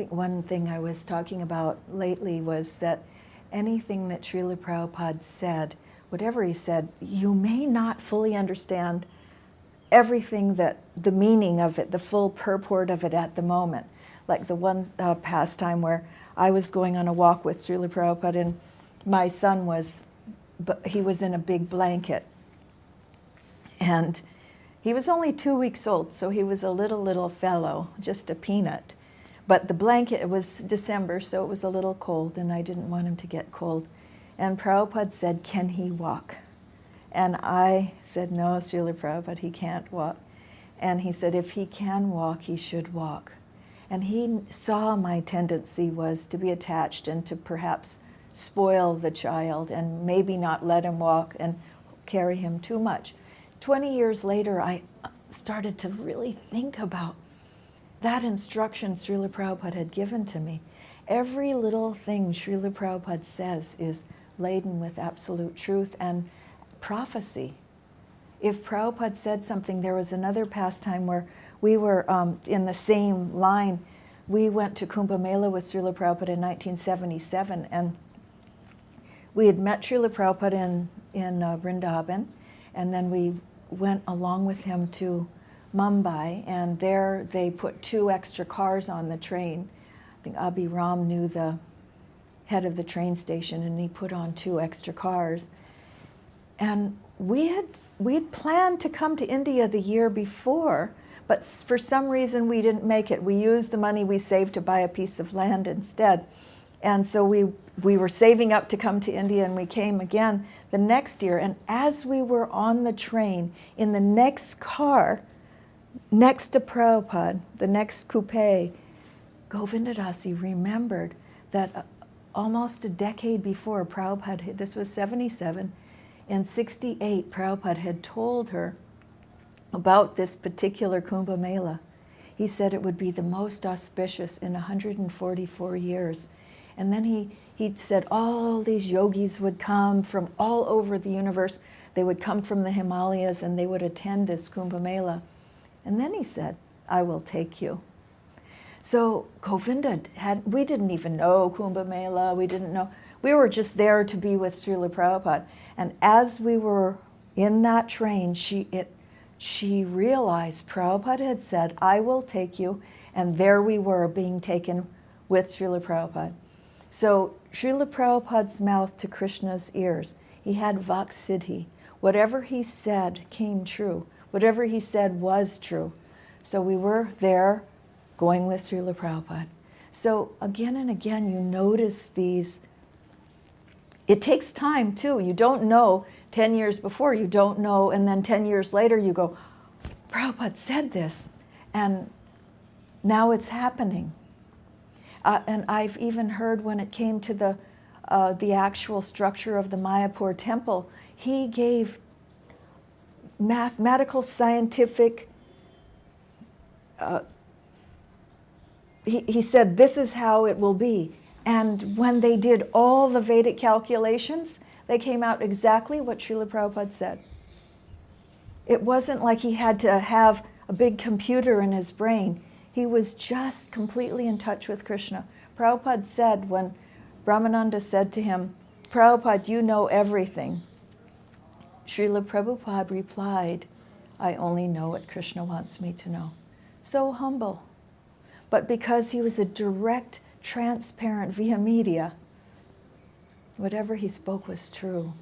think one thing I was talking about lately was that anything that Srila Prabhupada said, whatever he said, you may not fully understand everything that, the meaning of it, the full purport of it at the moment. Like the one past time where I was going on a walk with Srila Prabhupada and my son he was in a big blanket. And he was only 2 weeks old, so he was a little fellow, just a peanut. But the blanket, it was December, so it was a little cold, and I didn't want him to get cold. And Prabhupada said, "Can he walk?" And I said, "No, Srila Prabhupada, he can't walk." And he said, "If he can walk, he should walk." And he saw my tendency was to be attached and to perhaps spoil the child and maybe not let him walk and carry him too much. 20 years later, I started to really think about that instruction Srila Prabhupada had given to me. Every little thing Srila Prabhupada says is laden with absolute truth and prophecy. If Prabhupada said something, there was another pastime where we were in the same line. We went to Kumbh Mela with Srila Prabhupada in 1977, and we had met Srila Prabhupada in Vrindavan, and then we went along with him to Mumbai, and there they put 2 extra cars on the train. I think Abhiram knew the head of the train station, and he put on 2 extra cars. And we had planned to come to India the year before, but for some reason we didn't make it. We used the money we saved to buy a piece of land instead. And so we were saving up to come to India, and we came again the next year. And as we were on the train, in the next car, next to Prabhupada, the next coupe, Govinda Dasi remembered that almost a decade before, Prabhupada, this was 77, in 68, Prabhupada had told her about this particular Kumbh Mela. He said it would be the most auspicious in 144 years. And then he said all these yogis would come from all over the universe. They would come from the Himalayas and they would attend this Kumbh Mela. And then he said, "I will take you." So Govinda we didn't even know Kumbh Mela, we didn't know. We were just there to be with Srila Prabhupada. And as we were in that train, she realized Prabhupada had said, "I will take you," and there we were being taken with Srila Prabhupada. So Srila Prabhupada's mouth to Krishna's ears, he had Vaksiddhi. Whatever he said came true. Whatever he said was true. So we were there going with Srila Prabhupada. So again and again you notice these. It takes time too. You don't know 10 years before, you don't know, and then 10 years later you go, Prabhupada said this, and now it's happening. And I've even heard when it came to the actual structure of the Mayapur temple, he gave mathematical, scientific, he said, this is how it will be. And when they did all the Vedic calculations, they came out exactly what Srila Prabhupada said. It wasn't like he had to have a big computer in his brain. He was just completely in touch with Krishna. Prabhupada said, when Brahmananda said to him, "Prabhupada, you know everything," Srila Prabhupada replied, "I only know what Krishna wants me to know." So humble. But because he was a direct, transparent via media, whatever he spoke was true.